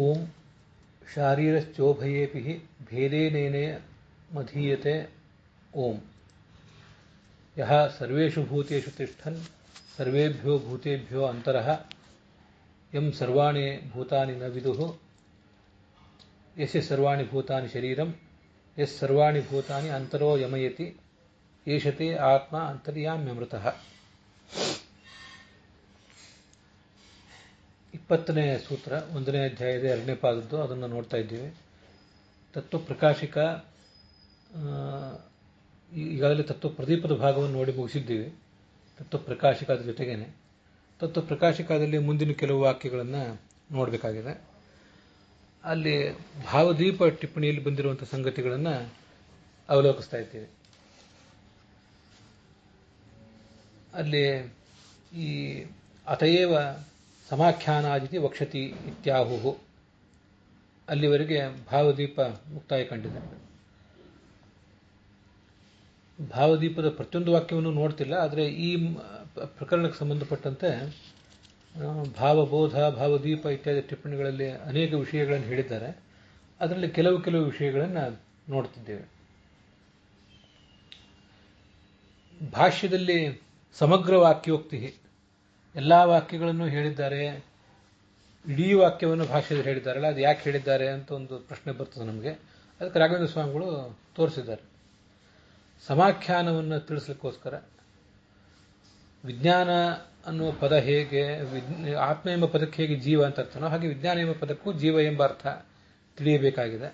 ಓಂ ಶಾರೀರಶ್ಚೋಭಯೇಪಿ ಭೇದೇನೇನೆ ಮಧೀಯತೆ ಓಂ ಯಹ ಸರ್ವೇಷು ಭೂತೇಷು ತಿಷ್ಠನ್ ಸರ್ವೇಭ್ಯೋ ಭೂತೇಭ್ಯೋ ಅಂತರಃ ಯಂ ಸರ್ವಾಣಿ ಭೂತಾನಿ ನ ವಿದುಃ ಯಸ್ಯ ಸರ್ವಾಣಿ ಭೂತಾನಿ ಶರೀರಂ ಯಸ್ ಸರ್ವಾಣಿ ಭೂತಾನಿ ಅಂತರೋ ಯಮಯತಿ ಏಷತೆ ಆತ್ಮ ಅಂತರ್ಯಾಮ್ಯಮೃತಃ. 20ನೇ ಸೂತ್ರ 1ನೇ ಅಧ್ಯಾಯದ 2ನೇ ಪಾದದ್ದು ಅದನ್ನು ನೋಡ್ತಾ ಇದ್ದೀವಿ. ತತ್ವ ಪ್ರಕಾಶಿಕ ಈಗಾಗಲೇ ತತ್ವ ಪ್ರದೀಪದ ಭಾಗವನ್ನು ನೋಡಿ ಮುಗಿಸಿದ್ದೀವಿ. ತತ್ವ ಪ್ರಕಾಶಿಕದ ಜೊತೆಗೇನೆ ತತ್ವ ಪ್ರಕಾಶಿಕದಲ್ಲಿ ಮುಂದಿನ ಕೆಲವು ವಾಕ್ಯಗಳನ್ನು ನೋಡಬೇಕಾಗಿದೆ. ಅಲ್ಲಿ ಭಾವದೀಪ ಟಿಪ್ಪಣಿಯಲ್ಲಿ ಬಂದಿರುವಂಥ ಸಂಗತಿಗಳನ್ನು ಅವಲೋಕಿಸ್ತಾ ಇದ್ದೀವಿ. ಅಲ್ಲಿ ಈ ಅತಯೇವ ಸಮಾಖ್ಯಾನಾದಿತಿ ವಕ್ಷತಿ ಇತ್ಯಾಹುಹು ಅಲ್ಲಿವರೆಗೆ ಭಾವದೀಪ ಮುಕ್ತಾಯ ಕಂಡಿದೆ. ಭಾವದೀಪದ ಪ್ರತಿಯೊಂದು ವಾಕ್ಯವನ್ನು ನೋಡ್ತಿಲ್ಲ, ಆದರೆ ಈ ಪ್ರಕರಣಕ್ಕೆ ಸಂಬಂಧಪಟ್ಟಂತೆ ಭಾವಬೋಧ ಭಾವದೀಪ ಇತ್ಯಾದಿ ಟಿಪ್ಪಣಿಗಳಲ್ಲಿ ಅನೇಕ ವಿಷಯಗಳನ್ನು ಹೇಳಿದ್ದಾರೆ. ಅದರಲ್ಲಿ ಕೆಲವು ವಿಷಯಗಳನ್ನು ನೋಡ್ತಿದ್ದೇವೆ. ಭಾಷ್ಯದಲ್ಲಿ ಸಮಗ್ರ ವಾಕ್ಯೋಕ್ತಿ ಎಲ್ಲ ವಾಕ್ಯಗಳನ್ನು ಹೇಳಿದ್ದಾರೆ, ಇಡೀ ವಾಕ್ಯವನ್ನು ಭಾಷ್ಯದಲ್ಲಿ ಹೇಳಿದ್ದಾರಲ್ಲ, ಅದು ಯಾಕೆ ಹೇಳಿದ್ದಾರೆ ಅಂತ ಒಂದು ಪ್ರಶ್ನೆ ಬರ್ತದೆ ನಮಗೆ. ಅದಕ್ಕೆ ರಾಘವೇಂದ್ರ ಸ್ವಾಮಿಗಳು ತೋರಿಸಿದ್ದಾರೆ. ಸಮಾಖ್ಯಾನವನ್ನು ತಿಳಿಸ್ಲಿಕ್ಕೋಸ್ಕರ ವಿಜ್ಞಾನ ಅನ್ನುವ ಪದ ಹೇಗೆ ಆತ್ಮ ಎಂಬ ಪದಕ್ಕೆ ಹೇಗೆ ಜೀವ ಅಂತ ಅರ್ಥನೋ ಹಾಗೆ ವಿಜ್ಞಾನ ಎಂಬ ಪದಕ್ಕೂ ಜೀವ ಎಂಬ ಅರ್ಥ ತಿಳಿಯಬೇಕಾಗಿದೆ.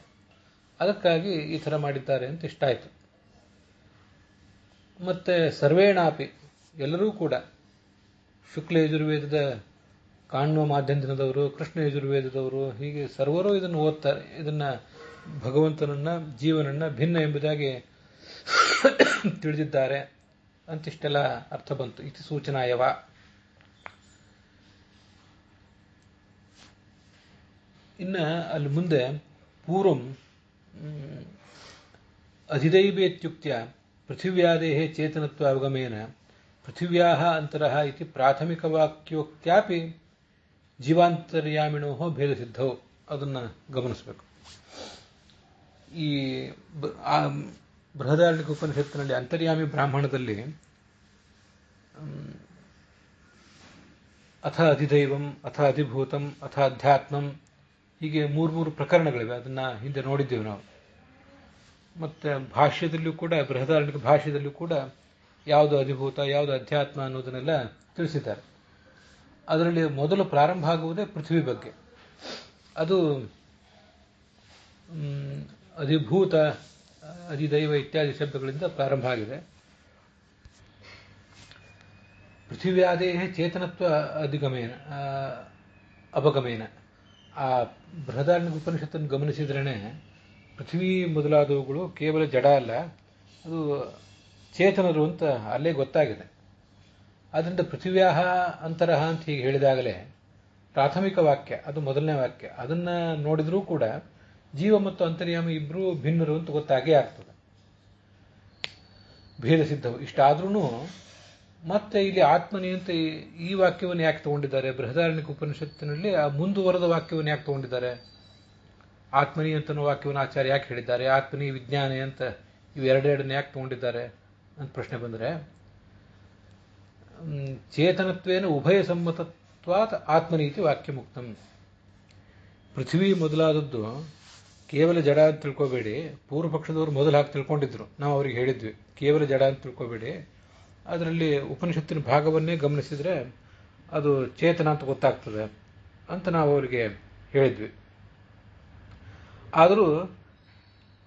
ಅದಕ್ಕಾಗಿ ಈ ಥರ ಮಾಡಿದ್ದಾರೆ ಅಂತ ಇಷ್ಟ ಆಯಿತು. ಮತ್ತೆ ಸರ್ವೇಣಾಪಿ ಎಲ್ಲರೂ ಕೂಡ ಶುಕ್ಲ ಯಜುರ್ವೇದದ ಕಾಣುವ ಮಾಧ್ಯಂದಿನದವರು, ಕೃಷ್ಣ ಯಜುರ್ವೇದದವರು, ಹೀಗೆ ಸರ್ವರೂ ಇದನ್ನು ಓದ್ತಾರೆ. ಇದನ್ನು ಭಗವಂತನನ್ನ ಜೀವನನ್ನ ಭಿನ್ನ ಎಂಬುದಾಗಿ ತಿಳಿದಿದ್ದಾರೆ ಅಂತಿಷ್ಟೆಲ್ಲ ಅರ್ಥ ಬಂತು. ಇತಿ ಸೂಚನಾಯವ. ಇನ್ನು ಅಲ್ಲಿ ಮುಂದೆ ಪೂರ್ವಂ ಅಧಿದೈವೇತ್ಯುಕ್ತ್ಯ ಪೃಥಿವ್ಯಾದೇಹ ಚೇತನತ್ವ ಅವಗಮೇನ ಪೃಥಿವ್ಯಾಹ ಅಂತರಃ ಇತಿ ಪ್ರಾಥಮಿಕವಾಕ್ಯೋಕ್ತ್ಯಾಪಿ ಜೀವಾಂತರ್ಯಾಮಿಣೋ ಭೇದ ಸಿದ್ಧವು. ಅದನ್ನು ಗಮನಿಸಬೇಕು. ಈ ಬೃಹದಾರಣ್ಯಕ ಉಪನಿಷತ್ತಿನಲ್ಲಿ ಅಂತರ್ಯಾಮಿ ಬ್ರಾಹ್ಮಣದಲ್ಲಿ ಅಥ ಅಧಿದೈವಂ, ಅಥ ಅಧಿಭೂತಂ, ಅಥ ಅಧ್ಯಾತ್ಮಂ, ಹೀಗೆ ಮೂರು ಪ್ರಕರಣಗಳಿವೆ. ಅದನ್ನು ಹಿಂದೆ ನೋಡಿದ್ದೇವೆ ನಾವು. ಮತ್ತು ಭಾಷ್ಯದಲ್ಲೂ ಕೂಡ ಬೃಹದಾರಣ್ಯಕ ಭಾಷ್ಯದಲ್ಲೂ ಕೂಡ ಯಾವುದು ಅಧಿಭೂತ ಯಾವುದು ಅಧ್ಯಾತ್ಮ ಅನ್ನೋದನ್ನೆಲ್ಲ ತಿಳಿಸಿದ್ದಾರೆ. ಅದರಲ್ಲಿ ಮೊದಲು ಪ್ರಾರಂಭ ಆಗುವುದೇ ಪೃಥ್ವಿ ಬಗ್ಗೆ. ಅದು ಅಧಿಭೂತ ಅಧಿದೈವ ಇತ್ಯಾದಿ ಶಬ್ದಗಳಿಂದ ಪ್ರಾರಂಭ ಆಗಿದೆ. ಪೃಥಿವ್ಯಾದೇಹ ಚೇತನತ್ವ ಅಪಗಮೇನ. ಆ ಬೃಹದಾರಣ್ಯಕ ಉಪನಿಷತ್ತನ್ನು ಗಮನಿಸಿದ್ರೇ ಪೃಥ್ವಿ ಮೊದಲಾದವುಗಳು ಕೇವಲ ಜಡ ಅಲ್ಲ, ಅದು ಚೇತನರು ಅಂತ ಅಲ್ಲೇ ಗೊತ್ತಾಗಿದೆ. ಆದ್ದರಿಂದ ಪೃಥಿವ್ಯಾಹ ಅಂತರಹ ಅಂತ ಹೀಗೆ ಹೇಳಿದಾಗಲೇ ಪ್ರಾಥಮಿಕ ವಾಕ್ಯ, ಅದು ಮೊದಲನೇ ವಾಕ್ಯ, ಅದನ್ನು ನೋಡಿದ್ರೂ ಕೂಡ ಜೀವ ಮತ್ತು ಅಂತರ್ಯಾಮಿ ಇಬ್ಬರೂ ಭಿನ್ನರು ಅಂತ ಗೊತ್ತಾಗೇ ಆಗ್ತದೆ. ಭೇದ ಸಿದ್ಧವು. ಇಷ್ಟಾದ್ರೂ ಮತ್ತೆ ಇಲ್ಲಿ ಆತ್ಮನಿ ಅಂತ ಈ ವಾಕ್ಯವನ್ನು ಯಾಕೆ ತಗೊಂಡಿದ್ದಾರೆ? ಬೃಹದಾರಣ್ಯಕ ಉಪನಿಷತ್ತಿನಲ್ಲಿ ಆ ಮುಂದುವರೆದ ವಾಕ್ಯವನ್ನು ಯಾಕೆ ತಗೊಂಡಿದ್ದಾರೆ? ಆತ್ಮನಿ ಅಂತ ವಾಕ್ಯವನ್ನು ಆಚಾರ್ಯ ಯಾಕೆ ಹೇಳಿದ್ದಾರೆ? ಆತ್ಮನಿ ವಿಜ್ಞಾನಿ ಅಂತ ಇವೆರಡೆರಡನ್ನ ಯಾಕೆ ತಗೊಂಡಿದ್ದಾರೆ ಅಂತ ಪ್ರಶ್ನೆ ಬಂದರೆ, ಚೇತನತ್ವೇನ ಉಭಯ ಸಮ್ಮತತ್ವಾತ್ ಆತ್ಮನೀತಿ ವಾಕ್ಯ ಮುಕ್ತಂ. ಪೃಥ್ವಿ ಮೊದಲಾದದ್ದು ಕೇವಲ ಜಡ ಅಂತ ತಿಳ್ಕೋಬೇಡಿ. ಪೂರ್ವ ಪಕ್ಷದವರು ಮೊದಲು ಹಾಕಿ ತಿಳ್ಕೊಂಡಿದ್ರು. ನಾವು ಅವ್ರಿಗೆ ಹೇಳಿದ್ವಿ ಕೇವಲ ಜಡ ಅಂತ ತಿಳ್ಕೋಬೇಡಿ, ಅದರಲ್ಲಿ ಉಪನಿಷತ್ತಿನ ಭಾಗವನ್ನೇ ಗಮನಿಸಿದ್ರೆ ಅದು ಚೇತನ ಅಂತ ಗೊತ್ತಾಗ್ತದೆ ಅಂತ ನಾವು ಅವರಿಗೆ ಹೇಳಿದ್ವಿ. ಆದರೂ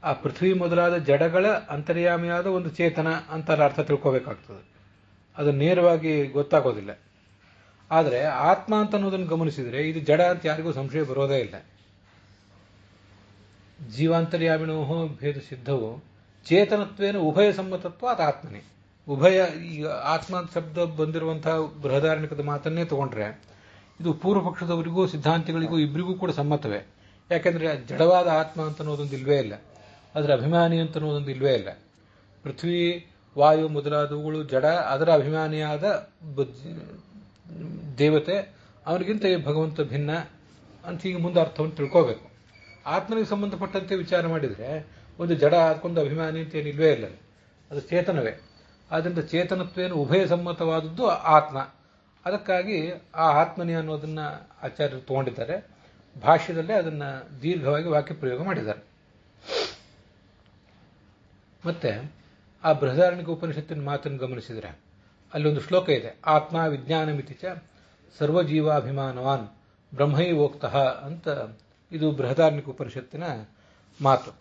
ಆ ಪೃಥ್ವಿ ಮೊದಲಾದ ಜಡಗಳ ಅಂತರ್ಯಾಮಿಯಾದ ಒಂದು ಚೇತನ ಅಂತ ಅರ್ಥ ತಿಳ್ಕೋಬೇಕಾಗ್ತದೆ. ಅದು ನೇರವಾಗಿ ಗೊತ್ತಾಗೋದಿಲ್ಲ. ಆದರೆ ಆತ್ಮ ಅಂತ ಅನ್ನೋದನ್ನು ಗಮನಿಸಿದರೆ ಇದು ಜಡ ಅಂತ ಯಾರಿಗೂ ಸಂಶಯ ಬರೋದೇ ಇಲ್ಲ. ಜೀವಾಂತರ್ಯಾಮಿಣೋ ಭೇದ ಸಿದ್ಧವು ಚೇತನತ್ವೇನ ಉಭಯ ಸಮ್ಮತತ್ವ ಅದು ಆತ್ಮನೇ. ಉಭಯ, ಈ ಆತ್ಮ ಶಬ್ದ ಬಂದಿರುವಂತಹ ಬೃಹದಾರಣ್ಯಕದ ಮಾತನ್ನೇ ತಗೊಂಡ್ರೆ ಇದು ಪೂರ್ವ ಪಕ್ಷದವರಿಗೂ ಸಿದ್ಧಾಂತಿಗಳಿಗೂ ಇಬ್ಬರಿಗೂ ಕೂಡ ಸಮ್ಮತವೇ. ಯಾಕೆಂದ್ರೆ ಜಡವಾದ ಆತ್ಮ ಅಂತ ಅನ್ನೋದೊಂದು ಇಲ್ವೇ ಇಲ್ಲ, ಅದರ ಅಭಿಮಾನಿ ಅಂತ ಅನ್ನೋದೊಂದು ಇಲ್ವೇ ಇಲ್ಲ. ಪೃಥ್ವಿ ವಾಯು ಮೊದಲಾದವುಗಳು ಜಡ, ಅದರ ಅಭಿಮಾನಿಯಾದ ದೇವತೆ, ಅವನಿಗಿಂತ ಭಗವಂತ ಭಿನ್ನ ಅಂತ ಹೀಗೆ ಮುಂದೆ ಅರ್ಥವನ್ನು ತಿಳ್ಕೋಬೇಕು. ಆತ್ಮನಿಗೆ ಸಂಬಂಧಪಟ್ಟಂತೆ ವಿಚಾರ ಮಾಡಿದರೆ ಒಂದು ಜಡ ಅದಕ್ಕೊಂದು ಅಭಿಮಾನಿ ಅಂತ ಏನಿಲ್ವೇ ಇಲ್ಲ, ಅದು ಚೇತನವೇ. ಆದ್ದರಿಂದ ಚೇತನತ್ವೇನು ಉಭಯ ಸಮ್ಮತವಾದದ್ದು ಆತ್ಮ. ಅದಕ್ಕಾಗಿ ಆ ಆತ್ಮನಿ ಅನ್ನೋದನ್ನು ಆಚಾರ್ಯರು ತಗೊಂಡಿದ್ದಾರೆ. ಭಾಷ್ಯದಲ್ಲೇ ಅದನ್ನು ದೀರ್ಘವಾಗಿ ವಾಕ್ಯ ಪ್ರಯೋಗ ಮಾಡಿದ್ದಾರೆ. ಮತ್ತೆ ಆ ಬೃಹದಾರಣ್ಯಕ ಉಪನಿಷತ್ತಿನ ಮಾತನ್ನು ಗಮನಿಸಿದರೆ ಅಲ್ಲೊಂದು ಶ್ಲೋಕ ಇದೆ, ಆತ್ಮ ವಿಜ್ಞಾನಮಿತಿ ಚ ಸರ್ವಜೀವಾಭಿಮಾನವಾನ್ ಬ್ರಹ್ಮೈವೋಕ್ತಃ ಅಂತ. ಇದು ಬೃಹದಾರಣ್ಯಕ ಉಪನಿಷತ್ತಿನ ಮಾತು.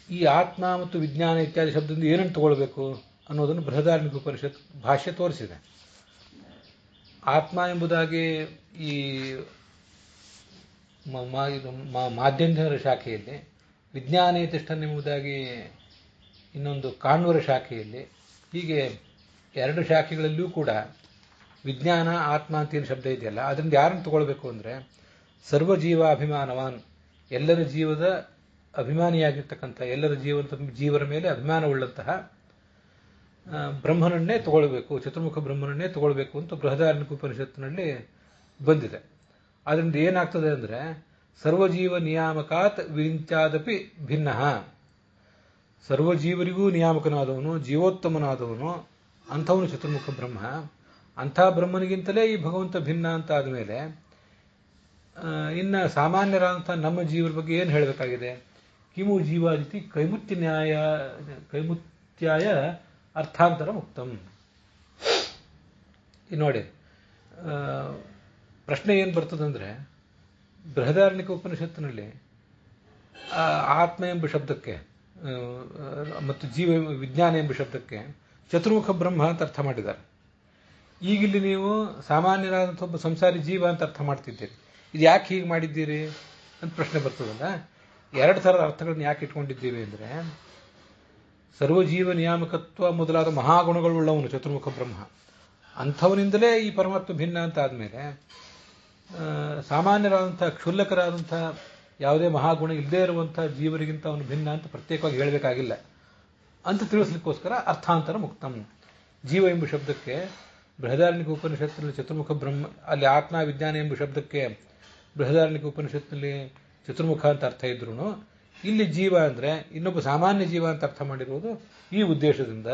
ಈ ಆತ್ಮ ಮತ್ತು ವಿಜ್ಞಾನ ಇತ್ಯಾದಿ ಶಬ್ದದಿಂದ ಏನನ್ನು ತಗೊಳ್ಬೇಕು ಅನ್ನೋದನ್ನು ಬೃಹದಾರಣ್ಯಕ ಉಪನಿಷತ್ ಭಾಷ್ಯ ತೋರಿಸಿದೆ. ಆತ್ಮ ಎಂಬುದಾಗಿ ಈ ಮಾಧ್ಯಂತರ ಶಾಖೆಯಲ್ಲಿ, ವಿಜ್ಞಾನ ತಿಷ್ಠನ್ ಎಂಬುದಾಗಿ ಇನ್ನೊಂದು ಕಾಣ್ವರ ಶಾಖೆಯಲ್ಲಿ, ಹೀಗೆ ಎರಡು ಶಾಖೆಗಳಲ್ಲಿಯೂ ಕೂಡ ವಿಜ್ಞಾನ ಆತ್ಮ ಅಂತ ಏನು ಶಬ್ದ ಇದೆಯಲ್ಲ, ಅದರಿಂದ ಯಾರನ್ನು ತಗೊಳ್ಬೇಕು ಅಂದರೆ ಸರ್ವಜೀವಾಭಿಮಾನವಾನ್, ಎಲ್ಲರ ಜೀವದ ಅಭಿಮಾನಿಯಾಗಿರ್ತಕ್ಕಂಥ, ಎಲ್ಲರ ಜೀವರ ಮೇಲೆ ಅಭಿಮಾನವುಳ್ಳಂತಹ ಬ್ರಹ್ಮನನ್ನೇ ತಗೊಳ್ಬೇಕು, ಚತುರ್ಮುಖ ಬ್ರಹ್ಮನನ್ನೇ ತಗೊಳ್ಬೇಕು ಅಂತ ಬೃಹದಾರಣ್ಯಕ ಉಪನಿಷತ್ತಿನಲ್ಲಿ ಬಂದಿದೆ. ಅದರಿಂದ ಏನಾಗ್ತದೆ ಅಂದರೆ ಸರ್ವಜೀವ ನಿಯಾಮಕಾತ್ ವಿರಿಂಚಾದಪಿ ಭಿನ್ನ, ಸರ್ವಜೀವರಿಗೂ ನಿಯಾಮಕನಾದವನು, ಜೀವೋತ್ತಮನಾದವನು ಅಂಥವನು ಚತುರ್ಮುಖ ಬ್ರಹ್ಮ. ಅಂಥ ಬ್ರಹ್ಮನಿಗಿಂತಲೇ ಈ ಭಗವಂತ ಭಿನ್ನ ಅಂತ ಆದಮೇಲೆ ಇನ್ನು ಸಾಮಾನ್ಯರಾದಂಥ ನಮ್ಮ ಜೀವರ ಬಗ್ಗೆ ಏನು ಹೇಳಬೇಕಾಗಿದೆ? ಕಿಮು ಜೀವಾದಿತಿ ಕೈಮುತ್ಯಾಯ ಅರ್ಥಾಂತರ ಮುಕ್ತಂ. ನೋಡಿ, ಪ್ರಶ್ನೆ ಏನು ಬರ್ತದಂದ್ರೆ, ಬೃಹದಾರಣ್ಯಕ ಉಪನಿಷತ್ತಿನಲ್ಲಿ ಆತ್ಮ ಎಂಬ ಶಬ್ದಕ್ಕೆ ಮತ್ತು ವಿಜ್ಞಾನ ಎಂಬ ಶಬ್ದಕ್ಕೆ ಚತುರ್ಮುಖ ಬ್ರಹ್ಮ ಅಂತ ಅರ್ಥ ಮಾಡಿದ್ದಾರೆ. ಈಗಿಲ್ಲಿ ನೀವು ಸಾಮಾನ್ಯರಾದಂಥ ಒಬ್ಬ ಸಂಸಾರಿ ಜೀವ ಅಂತ ಅರ್ಥ ಮಾಡ್ತಿದ್ದೀರಿ. ಇದು ಯಾಕೆ ಹೀಗೆ ಮಾಡಿದ್ದೀರಿ ಅಂತ ಪ್ರಶ್ನೆ ಬರ್ತದಲ್ಲ. ಎರಡು ಥರದ ಅರ್ಥಗಳನ್ನ ಯಾಕೆ ಇಟ್ಕೊಂಡಿದ್ದೀವಿ ಅಂದರೆ, ಸರ್ವಜೀವ ನಿಯಾಮಕತ್ವ ಮೊದಲಾದ ಮಹಾಗುಣಗಳುಳ್ಳವನು ಚತುರ್ಮುಖ ಬ್ರಹ್ಮ, ಅಂಥವನಿಂದಲೇ ಈ ಪರಮಾತ್ಮ ಭಿನ್ನ ಅಂತ ಆದಮೇಲೆ ಸಾಮಾನ್ಯರಾದಂಥ ಕ್ಷುಲ್ಲಕರಾದಂಥ ಯಾವುದೇ ಮಹಾಗುಣ ಇಲ್ಲದೇ ಇರುವಂಥ ಜೀವರಿಗಿಂತ ಅವನು ಭಿನ್ನ ಅಂತ ಪ್ರತ್ಯೇಕವಾಗಿ ಹೇಳಬೇಕಾಗಿಲ್ಲ ಅಂತ ತಿಳಿಸ್ಲಿಕ್ಕೋಸ್ಕರ ಅರ್ಥಾಂತರ ಮುಕ್ತಂ. ಜೀವ ಎಂಬ ಶಬ್ದಕ್ಕೆ ಬೃಹದಾರಣ್ಯಕ ಉಪನಿಷತ್ತಿನಲ್ಲಿ ಚತುರ್ಮುಖ ಬ್ರಹ್ಮ, ಅಲ್ಲಿ ಆತ್ಮ ವಿಜ್ಞಾನ ಎಂಬ ಶಬ್ದಕ್ಕೆ ಬೃಹದಾರಣ್ಯಕ ಉಪನಿಷತ್ತಿನಲ್ಲಿ ಚತುರ್ಮುಖ ಅಂತ ಅರ್ಥ ಇದ್ರೂ, ಇಲ್ಲಿ ಜೀವ ಅಂದರೆ ಇನ್ನೊಬ್ಬ ಸಾಮಾನ್ಯ ಜೀವ ಅಂತ ಅರ್ಥ ಮಾಡಿರುವುದು ಈ ಉದ್ದೇಶದಿಂದ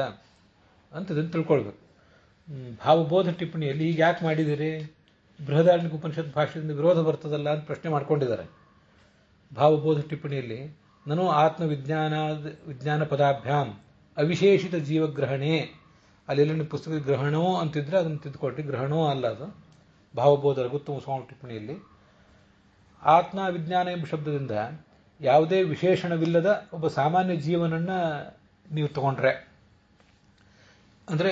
ಅಂತ ಇದನ್ನು ತಿಳ್ಕೊಳ್ಬೇಕು. ಭಾವಬೋಧ ಟಿಪ್ಪಣಿಯಲ್ಲಿ ಈಗ ಯಾಕೆ ಮಾಡಿದ್ದೀರಿ, ಬೃಹದಾರಣ್ಯಕ ಉಪನಿಷತ್ ಭಾಷೆಯಿಂದ ವಿರೋಧ ಬರ್ತದಲ್ಲ ಅಂತ ಪ್ರಶ್ನೆ ಮಾಡ್ಕೊಂಡಿದ್ದಾರೆ. ಭಾವಬೋಧ ಟಿಪ್ಪಣಿಯಲ್ಲಿ ನಾನು ವಿಜ್ಞಾನ ಪದಾಭ್ಯಾಂ ಅವಿಶೇಷಿತ ಜೀವಗ್ರಹಣೆ, ಅಲ್ಲೆಲ್ಲ ಪುಸ್ತಕ ಗ್ರಹಣೋ ಅಂತಿದ್ರೆ ಅದನ್ನು ತಿದ್ದುಕೊಟ್ಟಿ, ಗ್ರಹಣೋ ಅಲ್ಲ ಅದು. ಭಾವಬೋಧ ರಘುತ್ತಮ ಸ್ವಾಮಿ ಟಿಪ್ಪಣಿಯಲ್ಲಿ ಆತ್ಮ ವಿಜ್ಞಾನ ಎಂಬ ಶಬ್ದದಿಂದ ಯಾವುದೇ ವಿಶೇಷಣವಿಲ್ಲದ ಒಬ್ಬ ಸಾಮಾನ್ಯ ಜೀವನನ್ನು ನೀವು ತಗೊಂಡ್ರೆ, ಅಂದರೆ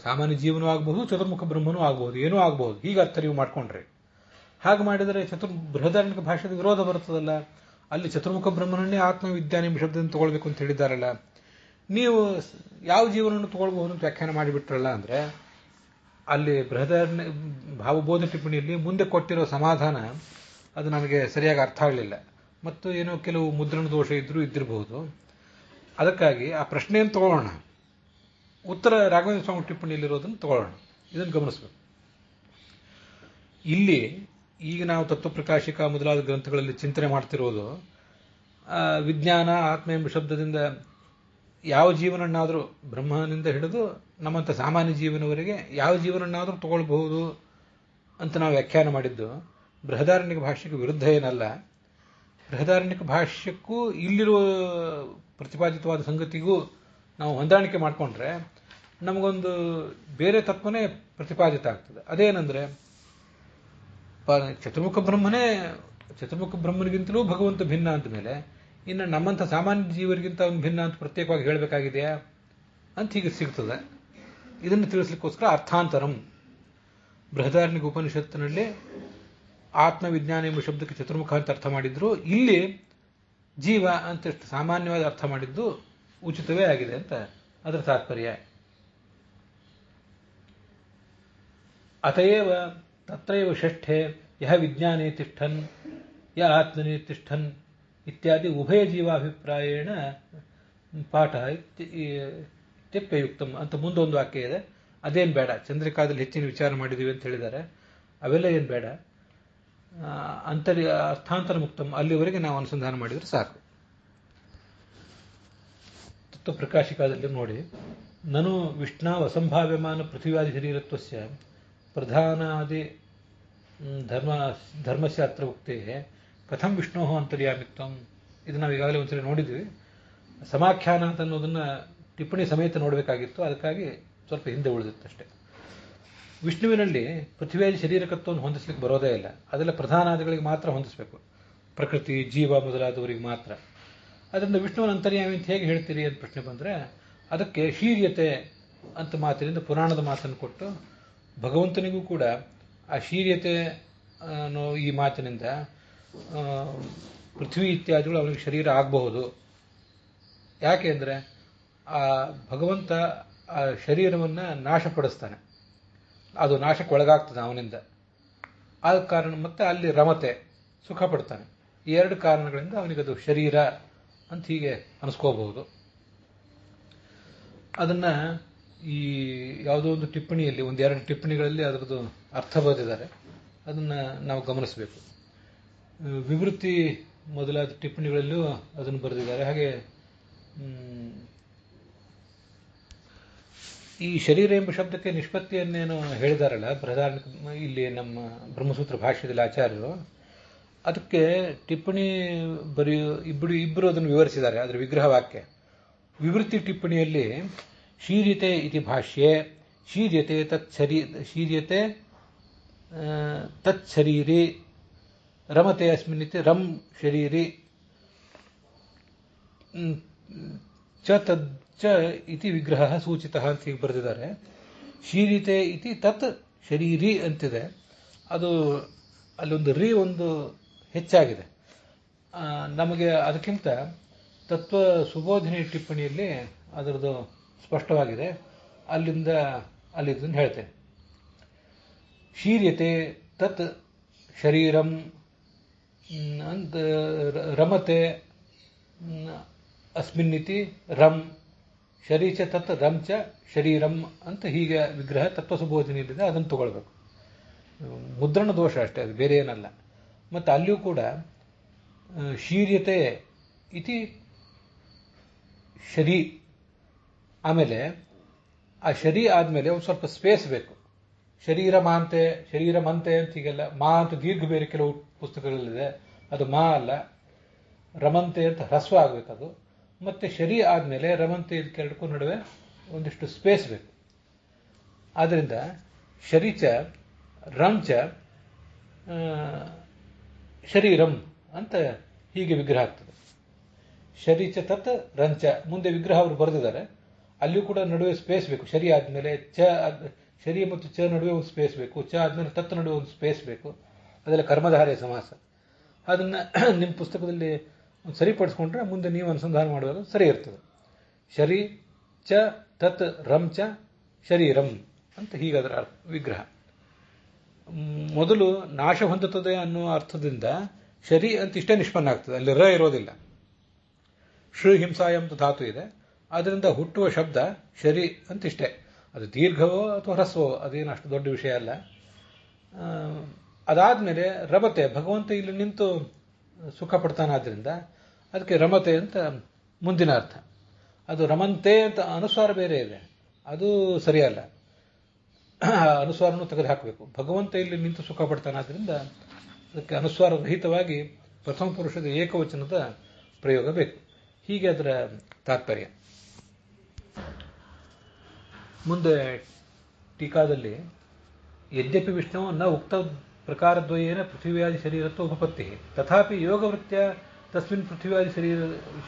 ಸಾಮಾನ್ಯ ಜೀವನೂ ಆಗಬಹುದು, ಚತುರ್ಮುಖ ಬ್ರಹ್ಮನೂ ಆಗಬಹುದು, ಏನೂ ಆಗಬಹುದು, ಹೀಗೆ ಅರ್ಥ ನೀವು ಮಾಡ್ಕೊಂಡ್ರೆ. ಹಾಗೆ ಮಾಡಿದರೆ ಬೃಹದಾರಣ್ಯಕ ಭಾಷೆದ ವಿರೋಧ ಬರ್ತದಲ್ಲ. ಅಲ್ಲಿ ಚತುರ್ಮುಖ ಬ್ರಹ್ಮನನ್ನೇ ಆತ್ಮ ವಿಜ್ಞಾನ ಎಂಬ ಶಬ್ದದಿಂದ ತಗೊಳ್ಬೇಕು ಅಂತ ಹೇಳಿದ್ದಾರಲ್ಲ, ನೀವು ಯಾವ ಜೀವನವನ್ನು ತಗೊಳ್ಬಹುದು ಅಂತ ವ್ಯಾಖ್ಯಾನ ಮಾಡಿಬಿಟ್ರಲ್ಲ ಅಂದರೆ, ಅಲ್ಲಿ ಬೃಹದಾರಣ್ಯ ಭಾವಬೋಧ ಟಿಪ್ಪಣಿಯಲ್ಲಿ ಮುಂದೆ ಕೊಟ್ಟಿರೋ ಸಮಾಧಾನ ಅದು ನನಗೆ ಸರಿಯಾಗಿ ಅರ್ಥ ಆಗಲಿಲ್ಲ, ಮತ್ತು ಏನೋ ಕೆಲವು ಮುದ್ರಣ ದೋಷ ಇದ್ದಿರಬಹುದು. ಅದಕ್ಕಾಗಿ ಆ ಪ್ರಶ್ನೆಯನ್ನು ತಗೊಳ್ಳೋಣ, ಉತ್ತರ ರಾಘವೇಂದ್ರ ಸ್ವಾಮಿ ಟಿಪ್ಪಣಿಯಲ್ಲಿರೋದನ್ನು ತಗೊಳ್ಳೋಣ. ಇದನ್ನು ಗಮನಿಸಬೇಕು. ಇಲ್ಲಿ ಈಗ ನಾವು ತತ್ವಪ್ರಕಾಶಿಕ ಮೊದಲಾದ ಗ್ರಂಥಗಳಲ್ಲಿ ಚಿಂತನೆ ಮಾಡ್ತಿರೋದು, ವಿಜ್ಞಾನ ಆತ್ಮ ಎಂಬ ಶಬ್ದದಿಂದ ಯಾವ ಜೀವನನ್ನಾದರೂ, ಬ್ರಹ್ಮನಿಂದ ಹಿಡಿದು ನಮ್ಮಂಥ ಸಾಮಾನ್ಯ ಜೀವನವರೆಗೆ ಯಾವ ಜೀವನನ್ನಾದರೂ ತಗೊಳ್ಬಹುದು ಅಂತ ನಾವು ವ್ಯಾಖ್ಯಾನ ಮಾಡಿದ್ದು ಬೃಹದಾರಣ್ಯಕ ಭಾಷ್ಯಕ್ಕೆ ವಿರುದ್ಧ ಏನಲ್ಲ. ಬೃಹದಾರಣ್ಯಕ ಭಾಷ್ಯಕ್ಕೂ ಇಲ್ಲಿರುವ ಪ್ರತಿಪಾದಿತವಾದ ಸಂಗತಿಗೂ ನಾವು ಹೊಂದಾಣಿಕೆ ಮಾಡಿಕೊಂಡ್ರೆ ನಮಗೊಂದು ಬೇರೆ ತತ್ವನೇ ಪ್ರತಿಪಾದಿತ ಆಗ್ತದೆ. ಅದೇನೆಂದರೆ, ಚತುರ್ಮುಖ ಬ್ರಹ್ಮನಿಗಿಂತಲೂ ಭಗವಂತ ಭಿನ್ನ ಅಂತ ಮೇಲೆ ಇನ್ನು ನಮ್ಮಂಥ ಸಾಮಾನ್ಯ ಜೀವರಿಗಿಂತ ಅವನು ಭಿನ್ನ ಅಂತ ಪ್ರತ್ಯೇಕವಾಗಿ ಹೇಳಬೇಕಾಗಿದೆಯಾ ಅಂತ ಹೀಗೆ ಸಿಗ್ತದೆ. ಇದನ್ನು ತಿಳಿಸ್ಲಿಕ್ಕೋಸ್ಕರ ಅರ್ಥಾಂತರಂ. ಬೃಹದಾರಣ್ಯಕ ಉಪನಿಷತ್ತಿನಲ್ಲಿ ಆತ್ಮವಿಜ್ಞಾನ ಎಂಬ ಶಬ್ದಕ್ಕೆ ಚತುರ್ಮುಖ ಅಂತ ಅರ್ಥ ಮಾಡಿದ್ರು, ಇಲ್ಲಿ ಜೀವ ಅಂತ ಸಾಮಾನ್ಯವಾಗಿ ಅರ್ಥ ಮಾಡಿದ್ದು ಉಚಿತವೇ ಆಗಿದೆ ಅಂತ ಅದರ ತಾತ್ಪರ್ಯ. ಅತಯೇವ ತತ್ರೈವ ಷಷ್ಠೆ ಯಹ ವಿಜ್ಞಾನೇ ತಿಷ್ಠನ್ ಯ ಆತ್ಮನೇ ತಿಷ್ಠನ್ ಇತ್ಯಾದಿ ಉಭಯ ಜೀವಾಭಿಪ್ರಾಯೇಣ ಪಾಠ ಇತ್ಯಪ್ಯಯುಕ್ತಂ ಅಂತ ಮುಂದೊಂದು ವಾಕ್ಯ ಇದೆ. ಅದೇನು ಬೇಡ, ಚಂದ್ರಿಕಾದಲ್ಲಿ ಹೆಚ್ಚಿನ ವಿಚಾರ ಮಾಡಿದ್ದೀವಿ ಅಂತ ಹೇಳಿದ್ದಾರೆ, ಅವೆಲ್ಲ ಏನು ಬೇಡ. ಅರ್ಥಾಂತರ ಮುಕ್ತಂ ಅಲ್ಲಿವರೆಗೆ ನಾವು ಅನುಸಂಧಾನ ಮಾಡಿದರೆ ಸಾಕು. ತತ್ವ ಪ್ರಕಾಶಿಕಾದಲ್ಲಿ ನೋಡಿ, ನನು ವಿಷ್ಣಾವ್ ಅಸಂಭಾವ್ಯಮಾನ ಪೃಥ್ವಿಯಾದಿ ಶರೀರತ್ವಸ್ಯ ಪ್ರಧಾನಾದಿ ಧರ್ಮಸ್ಯ ಅತ್ರ ಉಕ್ತೆ ಕಥಂ ವಿಷ್ಣೋ ಅಂತರ್ಯಾಮಿತ್ವಂ. ಇದು ನಾವು ಈಗಾಗಲೇ ಒಂದ್ಸರಿ ನೋಡಿದ್ವಿ. ಸಮಾಖ್ಯಾನ ಅಂತ ಅನ್ನೋದನ್ನು ಟಿಪ್ಪಣಿ ಸಮೇತ ನೋಡಬೇಕಾಗಿತ್ತು, ಅದಕ್ಕಾಗಿ ಸ್ವಲ್ಪ ಹಿಂದೆ ಉಳಿದಿತ್ತಷ್ಟೇ. ವಿಷ್ಣುವಿನಲ್ಲಿ ಪೃಥ್ವಿಯಾದಿ ಶರೀರಕತ್ವವನ್ನು ಹೊಂದಿಸ್ಲಿಕ್ಕೆ ಬರೋದೇ ಇಲ್ಲ. ಅದೆಲ್ಲ ಪ್ರಧಾನಾದಿಗಳಿಗೆ ಮಾತ್ರ ಹೊಂದಿಸಬೇಕು, ಪ್ರಕೃತಿ ಜೀವ ಮೊದಲಾದವರಿಗೆ ಮಾತ್ರ. ಅದರಿಂದ ವಿಷ್ಣುವಿನ ಅಂತರ್ಯಾಮಿ ಅಂತ ಹೇಗೆ ಹೇಳ್ತೀರಿ ಅಂತ ಪ್ರಶ್ನೆ ಬಂದರೆ, ಅದಕ್ಕೆ ಶೀರ್ಯತೆ ಅಂತ ಮಾತಿನಿಂದ ಪುರಾಣದ ಮಾತನ್ನು ಕೊಟ್ಟು, ಭಗವಂತನಿಗೂ ಕೂಡ ಆ ಶೀರ್ಯತೆ ಅನ್ನೋ ಈ ಮಾತಿನಿಂದ ಪೃಥ್ವಿ ಇತ್ಯಾದಿಗಳು ಅವನಿಗೆ ಶರೀರ ಆಗಬಹುದು. ಯಾಕೆ ಅಂದರೆ ಆ ಭಗವಂತ ಆ ಶರೀರವನ್ನು ನಾಶಪಡಿಸ್ತಾನೆ, ಅದು ನಾಶಕ್ಕೆ ಒಳಗಾಗ್ತದೆ ಅವನಿಂದ. ಆದ ಕಾರಣ ಮತ್ತೆ ಅಲ್ಲಿ ರಮತೆ ಸುಖ ಪಡ್ತಾನೆ. ಈ ಎರಡು ಕಾರಣಗಳಿಂದ ಅವನಿಗದು ಶರೀರ ಅಂತ ಹೀಗೆ ಅನಿಸ್ಕೋಬಹುದು. ಅದನ್ನು ಈ ಯಾವುದೋ ಒಂದು ಟಿಪ್ಪಣಿಯಲ್ಲಿ, ಒಂದೆರಡು ಟಿಪ್ಪಣಿಗಳಲ್ಲಿ ಅದರದ್ದು ಅರ್ಥ ಬರೆದಿದ್ದಾರೆ, ಅದನ್ನು ನಾವು ಗಮನಿಸಬೇಕು. ವಿವೃತ್ತಿ ಮೊದಲಾದ ಟಿಪ್ಪಣಿಗಳಲ್ಲೂ ಅದನ್ನು ಬರೆದಿದ್ದಾರೆ. ಹಾಗೆ ಈ ಶರೀರ ಎಂಬ ಶಬ್ದಕ್ಕೆ ನಿಷ್ಪತ್ತಿಯನ್ನೇನು ಹೇಳಿದಾರಲ್ಲ ಬೃಹದಾರಣ್ಯಕ, ಇಲ್ಲಿ ನಮ್ಮ ಬ್ರಹ್ಮಸೂತ್ರ ಭಾಷ್ಯದಲ್ಲಿ ಆಚಾರ್ಯರು, ಅದಕ್ಕೆ ಟಿಪ್ಪಣಿ ಇಬ್ಬರು ಅದನ್ನು ವಿವರಿಸಿದ್ದಾರೆ. ಅದರ ವಿಗ್ರಹ ವಾಕ್ಯ ವಿವೃತ್ತಿ ಟಿಪ್ಪಣಿಯಲ್ಲಿ ಶೀರ್ಯತೆ ಇತಿ ಭಾಷ್ಯೆ ಶೀರ್ಯತೆ ತತ್ಶರೀರಿ ರಮತೆ ಅಸ್ಮಿನ್ನಿತಿ ರಂ ಶರೀರಿ ಚ ಇತಿ ವಿಗ್ರಹ ಸೂಚಿತ ಅಂತ ಹೀಗೆ ಬರೆದಿದ್ದಾರೆ. ಶೀರ್ಯತೆ ಇತಿ ತತ್ ಶರೀರಿ ಅಂತಿದೆ. ಅದು ಅಲ್ಲೊಂದು ಒಂದು ಹೆಚ್ಚಾಗಿದೆ. ನಮಗೆ ಅದಕ್ಕಿಂತ ತತ್ವ ಸುಬೋಧಿನಿ ಟಿಪ್ಪಣಿಯಲ್ಲಿ ಅದರದ್ದು ಸ್ಪಷ್ಟವಾಗಿದೆ. ಅಲ್ಲಿದ್ದನ್ನು ಹೇಳ್ತೇನೆ. ಶೀರ್ಯತೆ ತತ್ ಶರೀರಂ ಅಂತ ರಮತೆ ಅಸ್ಮಿನ್ನಿತಿ ರಂ ಶರೀಚ ತತ್ ರಂಚ ಶರೀರಂ ಅಂತ ಹೀಗೆ ವಿಗ್ರಹ ತತ್ವ ಸುಬೋಧಿನಿಯಲ್ಲಿದೆ. ಅದನ್ನು ತಗೊಳ್ಬೇಕು. ಮುದ್ರಣ ದೋಷ ಅಷ್ಟೇ, ಅದು ಬೇರೆ ಏನಲ್ಲ. ಮತ್ತು ಅಲ್ಲಿಯೂ ಕೂಡ ಶೀರ್ಯತೆ ಇತಿ ಶರೀ, ಆಮೇಲೆ ಆ ಶರೀ ಆದಮೇಲೆ ಒಂದು ಸ್ವಲ್ಪ ಸ್ಪೇಸ್ ಬೇಕು. ಶರೀರಮಂತೆ ಅಂತ ಹೀಗೆಲ್ಲ ಮಾ ಅಂತ ದೀರ್ಘ ಬೇರೆ ಕೆಲವು ಪುಸ್ತಕಗಳಲ್ಲಿದೆ, ಅದು ಮಾ ಅಲ್ಲ, ರಮಂತೆ ಅಂತ ಹ್ರಸ್ವ ಆಗಬೇಕದು. ಮತ್ತು ಶರೀ ಆದಮೇಲೆ ರಮಂತೆ ಇದಕ್ಕೆರಡಕ್ಕೂ ನಡುವೆ ಒಂದಿಷ್ಟು ಸ್ಪೇಸ್ ಬೇಕು. ಆದ್ದರಿಂದ ಶರೀಚ ರಂಚ ಶರೀರಂ ಅಂತ ಹೀಗೆ ವಿಗ್ರಹ ಆಗ್ತದೆ. ಶರೀಚ ತತ್ ರಂಚ ಮುಂದೆ ವಿಗ್ರಹ ಅವರು ಬರೆದಿದ್ದಾರೆ. ಅಲ್ಲಿಯೂ ಕೂಡ ನಡುವೆ ಸ್ಪೇಸ್ ಬೇಕು. ಶರೀ ಆದಮೇಲೆ ಶರೀ ಮತ್ತು ಚ ನಡುವೆ ಒಂದು ಸ್ಪೇಸ್ ಬೇಕು. ಚ ಆದಮೇಲೆ ತತ್ ನಡುವೆ ಒಂದು ಸ್ಪೇಸ್ ಬೇಕು. ಅದೆಲ್ಲ ಕರ್ಮಧಾರಯ ಸಮಾಸ. ಅದನ್ನು ನಿಮ್ಮ ಪುಸ್ತಕದಲ್ಲಿ ಸರಿಪಡಿಸ್ಕೊಂಡ್ರೆ ಮುಂದೆ ನೀವು ಅನುಸಂಧಾನ ಮಾಡುವಾಗ ಸರಿ ಇರ್ತದೆ. ಶರೀ ಚ ತತ್ ರಂಚ ಶರೀರಂ ಅಂತ ಹೀಗಾದ್ರೆ ವಿಗ್ರಹ. ಮೊದಲು ನಾಶ ಹೊಂದುತ್ತದೆ ಅನ್ನೋ ಅರ್ಥದಿಂದ ಶರೀ ಅಂತ ಇಷ್ಟೇ ನಿಷ್ಪನ್ನ ಆಗ್ತದೆ, ಅಲ್ಲಿ ರ ಇರೋದಿಲ್ಲ. ಶ್ರೀ ಹಿಂಸಾಯ ಅಂತ ಧಾತು ಇದೆ, ಅದರಿಂದ ಹುಟ್ಟುವ ಶಬ್ದ ಶರೀ ಅಂತ ಇಷ್ಟೇ. ಅದು ದೀರ್ಘವೋ ಅಥವಾ ಹ್ರಸ್ವವೋ ಅದೇನು ಅಷ್ಟು ದೊಡ್ಡ ವಿಷಯ ಅಲ್ಲ. ಅದಾದಮೇಲೆ ರಮತೆ, ಭಗವಂತ ಇಲ್ಲಿ ನಿಂತು ಸುಖ ಪಡ್ತಾನಾದ್ರಿಂದ ಅದಕ್ಕೆ ರಮತೆ ಅಂತ ಮುಂದಿನ ಅರ್ಥ. ಅದು ರಮಂತೆ ಅಂತ ಅನುಸ್ವಾರ ಬೇರೆ ಇದೆ, ಅದು ಸರಿಯಲ್ಲ. ಅನುಸ್ವಾರನೂ ತೆಗೆದು ಹಾಕಬೇಕು. ಭಗವಂತ ಇಲ್ಲಿ ನಿಂತು ಸುಖ ಪಡ್ತಾನಾದ್ರಿಂದ ಅದಕ್ಕೆ ಅನುಸ್ವಾರ ರಹಿತವಾಗಿ ಪ್ರಥಮ ಪುರುಷದ ಏಕವಚನದ ಪ್ರಯೋಗ ಬೇಕು. ಹೀಗೆ ಅದರ ತಾತ್ಪರ್ಯ. ಮುಂದೆ ಟೀಕಾದಲ್ಲಿ ಯದ್ಯಪಿ ವಿಷ್ಣು ನ ಉಕ್ತ ಪ್ರಕಾರದ್ವಯೇನ ಪೃಥ್ವಿಯಾದಿ ಶರೀರತ್ವ ಉಪಪತ್ತಿ ತಥಾಪಿ ಯೋಗವೃತ್ಯ ತಸ್ಮಿನ್ ಪೃಥ್ವಿಯಾದಿ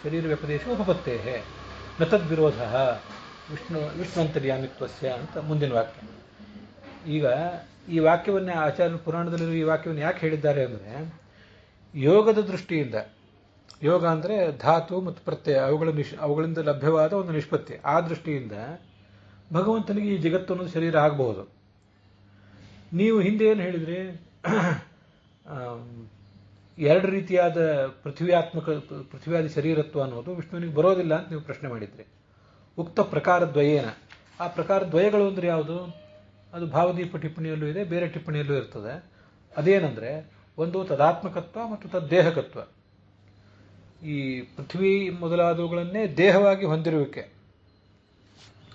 ಶರೀರ ವ್ಯಪದೇಶ ಉಪಪತ್ತೇ ನ ತದ್ವಿರೋಧ ವಿಷ್ಣುವಂತರ್ಯಾಮಿತ್ವಸ್ಯ ಅಂತ ಮುಂದಿನ ವಾಕ್ಯ. ಈಗ ಈ ವಾಕ್ಯವನ್ನೇ ಆಚಾರ್ಯ ಪುರಾಣದಲ್ಲಿರುವ ಈ ವಾಕ್ಯವನ್ನು ಯಾಕೆ ಹೇಳಿದ್ದಾರೆ ಅಂದರೆ, ಯೋಗದ ದೃಷ್ಟಿಯಿಂದ, ಯೋಗ ಅಂದರೆ ಧಾತು ಮತ್ತು ಪ್ರತ್ಯಯ ಅವುಗಳಿಂದ ಲಭ್ಯವಾದ ಒಂದು ನಿಷ್ಪತ್ತಿ, ಆ ದೃಷ್ಟಿಯಿಂದ ಭಗವಂತನಿಗೆ ಈ ಜಗತ್ತು ಅನ್ನೋದು ಶರೀರ ಆಗಬಹುದು. ನೀವು ಹಿಂದೆ ಏನು ಹೇಳಿದ್ರಿ, ಎರಡು ರೀತಿಯಾದ ಪೃಥ್ವಿಯಾದಿ ಶರೀರತ್ವ ಅನ್ನೋದು ವಿಷ್ಣುವಿನಿಗೆ ಬರೋದಿಲ್ಲ ಅಂತ ನೀವು ಪ್ರಶ್ನೆ ಮಾಡಿದ್ರಿ. ಉಕ್ತ ಪ್ರಕಾರ ದ್ವಯೇನ, ಆ ಪ್ರಕಾರ ದ್ವಯಗಳು ಅಂದರೆ ಯಾವುದು? ಅದು ಭಾವದೀಪ ಟಿಪ್ಪಣಿಯಲ್ಲೂ ಇದೆ, ಬೇರೆ ಟಿಪ್ಪಣಿಯಲ್ಲೂ ಇರ್ತದೆ. ಅದೇನೆಂದರೆ, ಒಂದು ತದಾತ್ಮಕತ್ವ ಮತ್ತು ತದ್ದೇಹಕತ್ವ. ಈ ಪೃಥ್ವಿ ಮೊದಲಾದವುಗಳನ್ನೇ ದೇಹವಾಗಿ ಹೊಂದಿರುವಿಕೆ,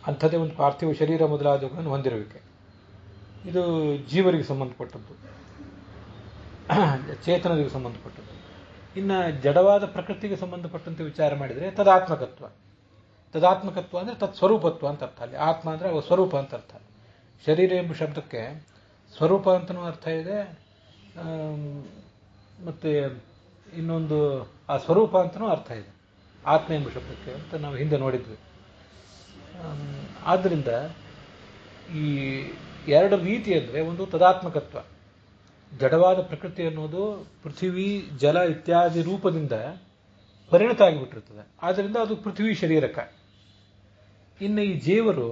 ಅಂಥದ್ದೇ ಒಂದು ಪಾರ್ಥಿವ ಶರೀರ ಮೊದಲಾದವುಗಳನ್ನು ಹೊಂದಿರುವಿಕೆ. ಇದು ಜೀವರಿಗೆ ಸಂಬಂಧಪಟ್ಟದ್ದು, ಚೇತನರಿಗೆ ಸಂಬಂಧಪಟ್ಟದ್ದು. ಇನ್ನು ಜಡವಾದ ಪ್ರಕೃತಿಗೆ ಸಂಬಂಧಪಟ್ಟಂತೆ ವಿಚಾರ ಮಾಡಿದರೆ ತದಾತ್ಮಕತ್ವ. ತದಾತ್ಮಕತ್ವ ಅಂದರೆ ತತ್ಸ್ವರೂಪತ್ವ ಅಂತ ಅರ್ಥ. ಅಲ್ಲಿ ಆತ್ಮ ಅಂದರೆ ಅವ ಸ್ವರೂಪ ಅಂತ ಅರ್ಥ. ಶರೀರ ಎಂಬ ಶಬ್ದಕ್ಕೆ ಸ್ವರೂಪ ಅಂತನೂ ಅರ್ಥ ಇದೆ, ಮತ್ತು ಇನ್ನೊಂದು ಆ ಸ್ವರೂಪ ಅಂತನೂ ಅರ್ಥ ಇದೆ ಆತ್ಮ ಎಂಬ ಶಬ್ದಕ್ಕೆ ಅಂತ ನಾವು ಹಿಂದೆ ನೋಡಿದ್ವಿ. ಆದ್ದರಿಂದ ಈ ಎರಡು ರೀತಿ ಅಂದರೆ, ಒಂದು ತದಾತ್ಮಕತ್ವ, ಜಡವಾದ ಪ್ರಕೃತಿ ಅನ್ನೋದು ಪೃಥ್ವಿ ಜಲ ಇತ್ಯಾದಿ ರೂಪದಿಂದ ಪರಿಣತ ಆಗಿಬಿಟ್ಟಿರ್ತದೆ, ಆದ್ದರಿಂದ ಅದು ಪೃಥ್ವಿ ಶರೀರಕ. ಇನ್ನು ಈ ಜೀವರು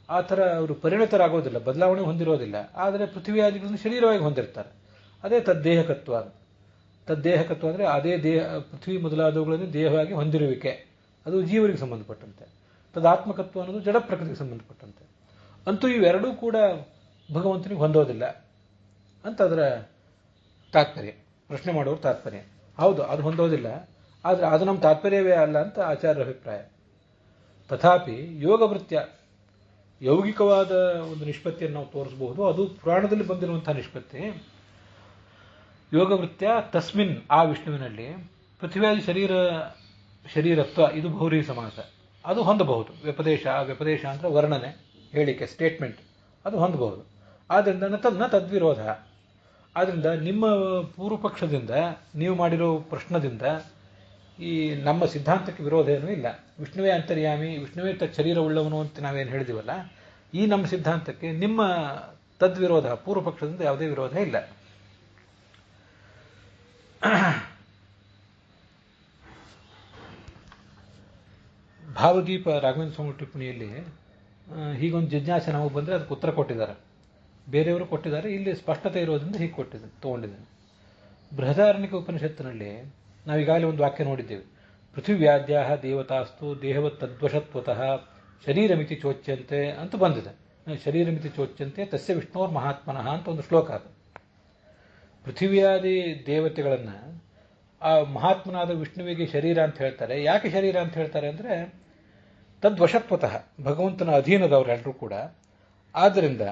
ಆ ಥರ ಅವರು ಪರಿಣತರಾಗೋದಿಲ್ಲ, ಬದಲಾವಣೆ ಹೊಂದಿರೋದಿಲ್ಲ, ಆದರೆ ಪೃಥ್ವಿಯಾದಿಗಳನ್ನು ಶರೀರವಾಗಿ ಹೊಂದಿರ್ತಾರೆ. ಅದೇ ತದ್ದೇಹಕತ್ವ. ತದ್ದೇಹಕತ್ವ ಅಂದರೆ ಅದೇ ದೇಹ, ಪೃಥ್ವಿ ಮೊದಲಾದವುಗಳನ್ನು ದೇಹವಾಗಿ ಹೊಂದಿರುವಿಕೆ, ಅದು ಜೀವರಿಗೆ ಸಂಬಂಧಪಟ್ಟಂತೆ. ತದಾತ್ಮಕತ್ವ ಅನ್ನೋದು ಜಡ ಪ್ರಕೃತಿಗೆ ಸಂಬಂಧಪಟ್ಟಂತೆ. ಅಂತೂ ಇವೆರಡೂ ಕೂಡ ಭಗವಂತನಿಗೆ ಹೊಂದೋದಿಲ್ಲ ಅಂತ ಅದರ ತಾತ್ಪರ್ಯ, ಪ್ರಶ್ನೆ ಮಾಡೋರು ತಾತ್ಪರ್ಯ. ಹೌದು, ಅದು ಹೊಂದೋದಿಲ್ಲ, ಆದರೆ ಅದು ನಮ್ಮ ತಾತ್ಪರ್ಯವೇ ಅಲ್ಲ ಅಂತ ಆಚಾರ್ಯರ ಅಭಿಪ್ರಾಯ. ತಥಾಪಿ ಯೋಗವೃತ್ಯ, ಯೌಗಿಕವಾದ ಒಂದು ನಿಷ್ಪತ್ತಿಯನ್ನು ನಾವು ತೋರಿಸಬಹುದು, ಅದು ಪುರಾಣದಲ್ಲಿ ಬಂದಿರುವಂತಹ ನಿಷ್ಪತ್ತಿ. ಯೋಗವೃತ್ಯ ತಸ್ಮಿನ್, ಆ ವಿಷ್ಣುವಿನಲ್ಲಿ ಪೃಥ್ವಿಯಾದಿ ಶರೀರತ್ವ, ಇದು ಬಹುರಿ ಸಮಾಸ, ಅದು ಹೊಂದಬಹುದು. ವ್ಯಪದೇಶ ಅಂದರೆ ವರ್ಣನೆ, ಹೇಳಿಕೆ, ಸ್ಟೇಟ್ಮೆಂಟ್, ಅದು ಹೊಂದಬಹುದು. ಆದ್ದರಿಂದ ನ ತದ್ವಿರೋಧ. ಆದ್ದರಿಂದ ನಿಮ್ಮ ಪೂರ್ವ ಪಕ್ಷದಿಂದ ನೀವು ಮಾಡಿರೋ ಪ್ರಶ್ನದಿಂದ ಈ ನಮ್ಮ ಸಿದ್ಧಾಂತಕ್ಕೆ ವಿರೋಧ ಏನೂ ಇಲ್ಲ. ವಿಷ್ಣುವೇ ಅಂತರ್ಯಾಮಿ, ವಿಷ್ಣುವೇ ಶರೀರವುಳ್ಳವನು ಅಂತ ನಾವೇನು ಹೇಳಿದಿವಲ್ಲ, ಈ ನಮ್ಮ ಸಿದ್ಧಾಂತಕ್ಕೆ ನಿಮ್ಮ ತದ್ವಿರೋಧ, ಪೂರ್ವ ಪಕ್ಷದಿಂದ ಯಾವುದೇ ವಿರೋಧ ಇಲ್ಲ. ಭಾವದೀಪ ರಾಘವೇಂದ್ರ ಸ್ವಾಮಿ ಟಿಪ್ಪಣಿಯಲ್ಲಿ ಹೀಗೊಂದು ಜಿಜ್ಞಾಸೆ ನಮಗೆ ಬಂದರೆ ಅದಕ್ಕೆ ಉತ್ತರ ಕೊಟ್ಟಿದ್ದಾರೆ, ಬೇರೆಯವರು ಕೊಟ್ಟಿದ್ದಾರೆ, ಇಲ್ಲಿ ಸ್ಪಷ್ಟತೆ ಇರೋದ್ರಿಂದ ಹೀಗೆ ತಗೊಂಡಿದ್ದೇನೆ. ಬೃಹದಾರಣ್ಯಕ ಉಪನಿಷತ್ತಿನಲ್ಲಿ ನಾವೀಗಾಗಲೇ ಒಂದು ವಾಕ್ಯ ನೋಡಿದ್ದೇವೆ. ಪೃಥಿವ್ಯಾದ್ಯಾ ದೇವತಾಸ್ತು ದೇಹವತ್ ತದ್ವಶತ್ವತಃ ಶರೀರಮಿತಿ ಚೋಚ್ಯಂತೆ ಅಂತ ಬಂದಿದೆ. ಶರೀರಮಿತಿ ಚೋಚ್ಯಂತೆ ತಸ್ಯ ವಿಷ್ಣೋರ್ ಮಹಾತ್ಮನಃ ಅಂತ ಒಂದು ಶ್ಲೋಕ ಅದು. ಪೃಥಿವ್ಯಾದಿ ದೇವತೆಗಳನ್ನು ಆ ಮಹಾತ್ಮನಾದ ವಿಷ್ಣುವಿಗೆ ಶರೀರ ಅಂತ ಹೇಳ್ತಾರೆ. ಯಾಕೆ ಶರೀರ ಅಂತ ಹೇಳ್ತಾರೆ ಅಂದರೆ ತದ್ವಶತ್ವತಃ, ಭಗವಂತನ ಅಧೀನದವರೆಲ್ಲರೂ ಕೂಡ. ಆದ್ದರಿಂದ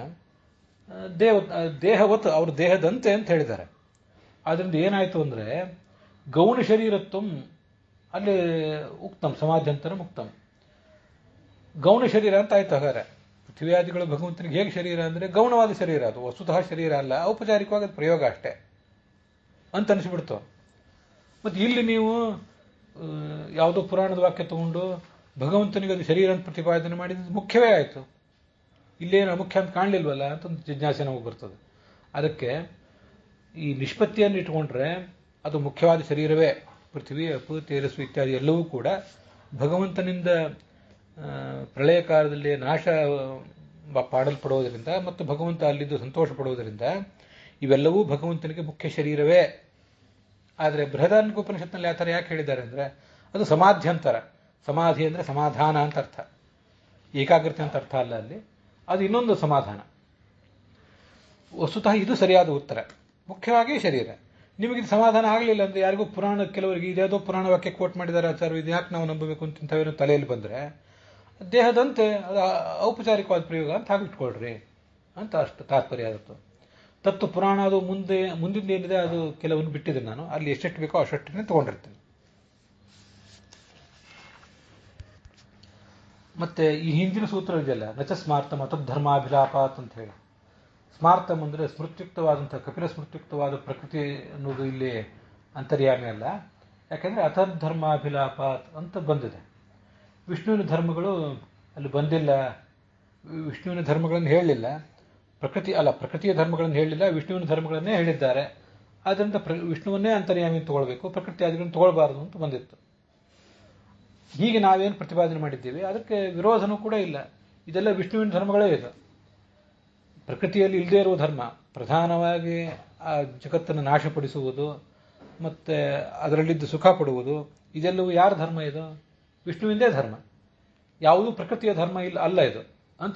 ದೇಹವತ್, ಅವ್ರ ದೇಹದಂತೆ ಅಂತ ಹೇಳಿದ್ದಾರೆ. ಆದ್ದರಿಂದ ಏನಾಯಿತು ಅಂದರೆ ಗೌಣ ಶರೀರತ್ವಂ ಅಲ್ಲಿ ಉಕ್ತಂ, ಸಮಾಜಂತರ ಮುಕ್ತಂ, ಗೌಣ ಶರೀರ ಅಂತ ಆಯ್ತು. ಹಾಗಾದ್ರೆ ಪೃಥ್ವಿಯಾದಿಗಳು ಭಗವಂತನಿಗೆ ಹೇಗೆ ಶರೀರ ಅಂದರೆ ಗೌಣವಾದ ಶರೀರ, ಅದು ವಸ್ತುತಃ ಶರೀರ ಅಲ್ಲ, ಔಪಚಾರಿಕವಾಗಿ ಅದು ಪ್ರಯೋಗ ಅಷ್ಟೇ ಅಂತ ಅನಿಸ್ಬಿಡ್ತು. ಮತ್ತು ಇಲ್ಲಿ ನೀವು ಯಾವುದೋ ಪುರಾಣದ ವಾಕ್ಯ ತಗೊಂಡು ಭಗವಂತನಿಗೆ ಅದು ಶರೀರ ಅಂತ ಪ್ರತಿಪಾದನೆ ಮಾಡಿದ್ದು ಮುಖ್ಯವೇ ಆಯಿತು, ಇಲ್ಲೇನು ಅಮುಖ್ಯ ಅಂತ ಕಾಣಲಿಲ್ವಲ್ಲ ಅಂತ ಒಂದು ಜಿಜ್ಞಾಸೆ ನಮಗೆ ಬರ್ತದೆ. ಅದಕ್ಕೆ ಈ ನಿಷ್ಪತ್ತಿಯನ್ನು ಇಟ್ಕೊಂಡ್ರೆ ಅದು ಮುಖ್ಯವಾದ ಶರೀರವೇ. ಪೃಥ್ವಿ, ಅಪು, ತೇಜಸ್ಸು ಇತ್ಯಾದಿ ಎಲ್ಲವೂ ಕೂಡ ಭಗವಂತನಿಂದ ಪ್ರಳಯ ಕಾಲದಲ್ಲಿ ನಾಶ ಪಾಡಲ್ಪಡುವುದರಿಂದ ಮತ್ತು ಭಗವಂತ ಅಲ್ಲಿದ್ದು ಸಂತೋಷ ಪಡುವುದರಿಂದ ಇವೆಲ್ಲವೂ ಭಗವಂತನಿಗೆ ಮುಖ್ಯ ಶರೀರವೇ. ಆದರೆ ಬೃಹದಾರಣ್ಯಕ ಉಪನಿಷತ್ನಲ್ಲಿ ಆ ಥರ ಯಾಕೆ ಹೇಳಿದ್ದಾರೆ ಅಂದರೆ ಅದು ಸಮಾಧ್ಯಂತರ. ಸಮಾಧಿ ಅಂದರೆ ಸಮಾಧಾನ ಅಂತ ಅರ್ಥ, ಏಕಾಗ್ರತೆ ಅಂತ ಅರ್ಥ ಅಲ್ಲ ಅಲ್ಲಿ, ಅದು ಇನ್ನೊಂದು ಸಮಾಧಾನ. ವಸ್ತುತಃ ಇದು ಸರಿಯಾದ ಉತ್ತರ, ಮುಖ್ಯವಾಗಿ ಶರೀರ. ನಿಮಗಿದು ಸಮಾಧಾನ ಆಗಲಿಲ್ಲ ಅಂದರೆ ಯಾರಿಗೂ ಪುರಾಣ, ಕೆಲವರಿಗೆ ಇದ್ಯಾವುದೋ ಪುರಾಣ ವಾಕ್ಯ ಕೋಟ್ ಮಾಡಿದ್ದಾರೆ ಆಚಾರ್ಯ, ಇದು ಯಾಕೆ ನಾವು ನಂಬಬೇಕು ಅಂತ ಇಂಥವೇನೋ ತಲೆಯಲ್ಲಿ ಬಂದರೆ ದೇಹದಂತೆ ಅದು ಔಪಚಾರಿಕವಾದ ಪ್ರಯೋಗ ಅಂತ ಹಾಕಿಟ್ಕೊಳ್ರಿ ಅಂತ ಅಷ್ಟು ತಾತ್ಪರ್ಯ ಆಗುತ್ತೆ. ತತ್ವ ಪುರಾಣ ಅದು ಮುಂದಿನ ಏನಿದೆ ಅದು ಕೆಲವನ್ನು ಬಿಟ್ಟಿದ್ದೀನಿ ನಾನು, ಅಲ್ಲಿ ಎಷ್ಟೆಷ್ಟು ಬೇಕೋ ಅಷ್ಟನ್ನೇ ತೊಗೊಂಡಿರ್ತೀನಿ. ಮತ್ತೆ ಈ ಹಿಂದಿನ ಸೂತ್ರ ಇದೆಯಲ್ಲ, ನಚ ಸ್ಮಾರ್ತಂ ಅತದ್ಧರ್ಮಾಭಿಲಾಪಾತ್ ಅಂತ ಹೇಳಿ. ಸ್ಮಾರ್ತಂ ಅಂದರೆ ಸ್ಮೃತ್ಯುಕ್ತವಾದಂಥ, ಕಪಿಲ ಸ್ಮೃತ್ಯುಕ್ತವಾದ ಪ್ರಕೃತಿ ಅನ್ನೋದು ಇಲ್ಲಿ ಅಂತರ್ಯಾಮಿ ಅಲ್ಲ. ಯಾಕೆಂದರೆ ಅತದ್ಧರ್ಮಾಭಿಲಾಪಾತ್ ಅಂತ ಬಂದಿದೆ. ವಿಷ್ಣುವಿನ ಧರ್ಮಗಳು ಅಲ್ಲಿ ಬಂದಿಲ್ಲ, ವಿಷ್ಣುವಿನ ಧರ್ಮಗಳನ್ನು ಹೇಳಲಿಲ್ಲ, ಪ್ರಕೃತಿಯ ಧರ್ಮಗಳನ್ನು ಹೇಳಲಿಲ್ಲ, ವಿಷ್ಣುವಿನ ಧರ್ಮಗಳನ್ನೇ ಹೇಳಿದ್ದಾರೆ. ಆದ್ದರಿಂದ ವಿಷ್ಣುವನ್ನೇ ಅಂತರ್ಯಾಮಿ ತಗೊಳ್ಬೇಕು, ಪ್ರಕೃತಿ ಆದಿಗಳನ್ನು ತಗೊಳ್ಬಾರದು ಅಂತ ಬಂದಿತ್ತು. ಹೀಗೆ ನಾವೇನು ಪ್ರತಿಪಾದನೆ ಮಾಡಿದ್ದೀವಿ ಅದಕ್ಕೆ ವಿರೋಧನೂ ಕೂಡ ಇಲ್ಲ. ಇದೆಲ್ಲ ವಿಷ್ಣುವಿನ ಧರ್ಮಗಳೇ ಇದೆ. ಪ್ರಕೃತಿಯಲ್ಲಿ ಇಲ್ಲದೇ ಇರುವ ಧರ್ಮ, ಪ್ರಧಾನವಾಗಿ ಆ ಜಗತ್ತನ್ನು ನಾಶಪಡಿಸುವುದು ಮತ್ತು ಅದರಲ್ಲಿದ್ದು ಸುಖ ಪಡುವುದು, ಇದೆಲ್ಲವೂ ಯಾರ ಧರ್ಮ ಇದು? ವಿಷ್ಣುವಿಂದೇ ಧರ್ಮ. ಯಾವುದೂ ಪ್ರಕೃತಿಯ ಧರ್ಮ ಅಲ್ಲ ಇದು ಅಂತ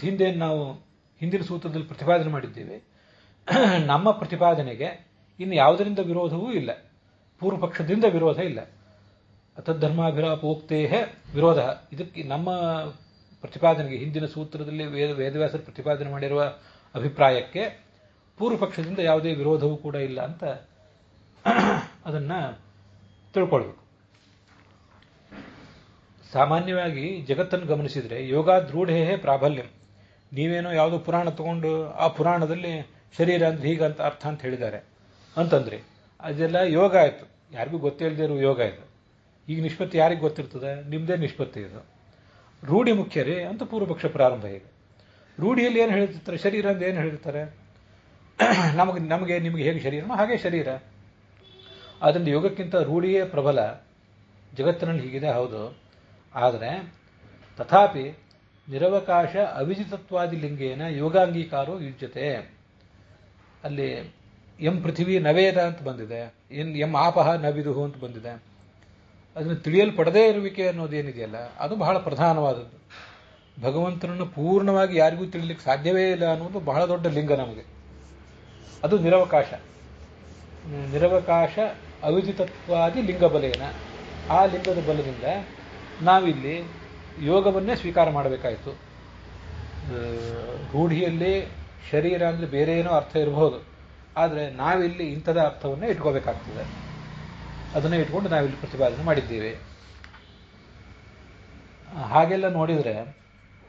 ಹಿಂದಿನ ಸೂತ್ರದಲ್ಲಿ ಪ್ರತಿಪಾದನೆ ಮಾಡಿದ್ದೀವಿ. ನಮ್ಮ ಪ್ರತಿಪಾದನೆಗೆ ಇನ್ನು ಯಾವುದರಿಂದ ವಿರೋಧವೂ ಇಲ್ಲ, ಪೂರ್ವ ಪಕ್ಷದಿಂದ ವಿರೋಧ ಇಲ್ಲ. ಅತದ್ಧರ್ಮಾಭಿಲಾಪೋಕ್ತೇ ವಿರೋಧ, ಇದಕ್ಕೆ ನಮ್ಮ ಪ್ರತಿಪಾದನೆಗೆ ಹಿಂದಿನ ಸೂತ್ರದಲ್ಲಿ ವೇದವ್ಯಾಸರು ಪ್ರತಿಪಾದನೆ ಮಾಡಿರುವ ಅಭಿಪ್ರಾಯಕ್ಕೆ ಪೂರ್ವ ಪಕ್ಷದಿಂದ ಯಾವುದೇ ವಿರೋಧವೂ ಕೂಡ ಇಲ್ಲ ಅಂತ ಅದನ್ನ ತಿಳ್ಕೊಳ್ಬೇಕು. ಸಾಮಾನ್ಯವಾಗಿ ಜಗತ್ತನ್ನು ಗಮನಿಸಿದರೆ ಯೋಗಾದ್ರೂಢೇ ಪ್ರಾಬಲ್ಯಂ. ನೀವೇನೋ ಯಾವುದೋ ಪುರಾಣ ತಗೊಂಡು ಆ ಪುರಾಣದಲ್ಲಿ ಶರೀರ ಅಂದ್ರೆ ಹೀಗಂತ ಅರ್ಥ ಅಂತ ಹೇಳಿದ್ದಾರೆ ಅಂತಂದ್ರೆ ಅದೆಲ್ಲ ಯೋಗ ಆಯ್ತು, ಯಾರಿಗೂ ಗೊತ್ತಿಲ್ಲದೆ ಇರೋ ಯೋಗ ಇದು. ಈಗ ನಿಷ್ಪತ್ತಿ ಯಾರಿಗೆ ಗೊತ್ತಿರ್ತದೆ? ನಿಮ್ದೇ ನಿಷ್ಪತ್ತಿ ಇದು. ರೂಢಿ ಮುಖ್ಯ ರೀ ಅಂತ ಪೂರ್ವಪಕ್ಷ ಪ್ರಾರಂಭ. ಈಗ ರೂಢಿಯಲ್ಲಿ ಏನು ಹೇಳ್ತಿರ್ತಾರೆ? ಶರೀರ ಅಂತ ಏನು ಹೇಳಿರ್ತಾರೆ? ನಮಗೆ ನಿಮಗೆ ಹೇಗೆ ಶರೀರನೋ ಹಾಗೆ ಶರೀರ. ಆದ್ದರಿಂದ ಯೋಗಕ್ಕಿಂತ ರೂಢಿಯೇ ಪ್ರಬಲ. ಜಗತ್ತಿನಲ್ಲಿ ಹೀಗಿದೆ, ಹೌದು. ಆದರೆ ತಥಾಪಿ ನಿರವಕಾಶ ಅವಿಜಿತತ್ವಾದಿ ಲಿಂಗೇನ ಯೋಗಾಂಗೀಕಾರೋ ಯುಜ್ಯತೆ. ಅಲ್ಲಿ ಎಂ ಪೃಥ್ವಿ ನವೇದ ಅಂತ ಬಂದಿದೆ, ಎಂ ಆಪಹ ನವಿದುಹು ಅಂತ ಬಂದಿದೆ. ಅದನ್ನು ತಿಳಿಯಲ್ಪಡದೇ ಇರುವಿಕೆ ಅನ್ನೋದೇನಿದೆಯಲ್ಲ ಅದು ಬಹಳ ಪ್ರಧಾನವಾದದ್ದು. ಭಗವಂತನನ್ನು ಪೂರ್ಣವಾಗಿ ಯಾರಿಗೂ ತಿಳಿಲಿಕ್ಕೆ ಸಾಧ್ಯವೇ ಇಲ್ಲ ಅನ್ನೋದು ಬಹಳ ದೊಡ್ಡ ಲಿಂಗ ನಮಗೆ. ಅದು ನಿರವಕಾಶ. ನಿರವಕಾಶ ಅವಿಜಿತತ್ವಾದಿ ಲಿಂಗಬಲೇನ. ಆ ಲಿಂಗದ ಬಲದಿಂದ ನಾವಿಲ್ಲಿ ಯೋಗವನ್ನೇ ಸ್ವೀಕಾರ ಮಾಡಬೇಕಾಯಿತು. ರೂಢಿಯಲ್ಲಿ ಶರೀರ ಅಂದರೆ ಬೇರೆ ಏನೋ ಅರ್ಥ ಇರಬಹುದು, ಆದರೆ ನಾವಿಲ್ಲಿ ಇಂಥದ ಅರ್ಥವನ್ನೇ ಇಟ್ಕೋಬೇಕಾಗ್ತದೆ. ಅದನ್ನೇ ಇಟ್ಕೊಂಡು ನಾವಿಲ್ಲಿ ಪ್ರತಿಪಾದನೆ ಮಾಡಿದ್ದೇವೆ. ಹಾಗೆಲ್ಲ ನೋಡಿದರೆ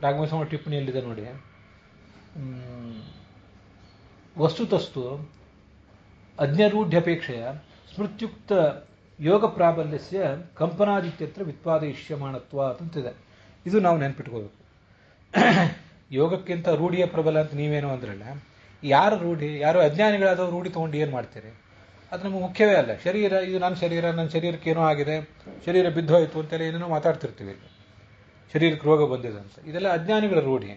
ರಾಘವೇಂದ್ರ ಟಿಪ್ಪಣಿಯಲ್ಲಿದೆ ನೋಡಿ, ವಸ್ತುತಸ್ತು ಅಜ್ಞರೂಢ್ಯಪೇಕ್ಷೆಯ ಸ್ಮೃತ್ಯುಕ್ತ ಯೋಗ ಪ್ರಾಬಲ್ಯಸ್ಯ ಕಂಪನಾದಿತ್ಯತ್ರ ವಿತ್ಪಾದಯಿಷ್ಯಮಾಣತ್ವ ಅಂತಿದೆ. ಇದು ನಾವು ನೆನ್ಪಿಟ್ಕೋಬೇಕು. ಯೋಗಕ್ಕಿಂತ ರೂಢಿಯ ಪ್ರಬಲ ಅಂತ ನೀವೇನೋ ಅಂದ್ರಲ್ಲ, ಯಾರು ರೂಢಿ, ಯಾರೋ ಅಜ್ಞಾನಿಗಳಾದವರು ರೂಢಿ ತಗೊಂಡು ಏನು ಮಾಡ್ತೀರಿ? ಅದು ನಮಗೆ ಮುಖ್ಯವೇ ಅಲ್ಲ. ಶರೀರ ಇದು ನನ್ನ ಶರೀರಕ್ಕೆ ಏನೋ ಆಗಿದೆ, ಶರೀರ ಬಿದ್ದೋಯ್ತು ಅಂತೆಲ್ಲ ಏನೇನೋ ಮಾತಾಡ್ತಿರ್ತೀವಿ. ಶರೀರಕ್ಕೆ ರೋಗ ಬಂದಿದೆ ಅಂತ. ಇದೆಲ್ಲ ಅಜ್ಞಾನಿಗಳ ರೂಢಿ.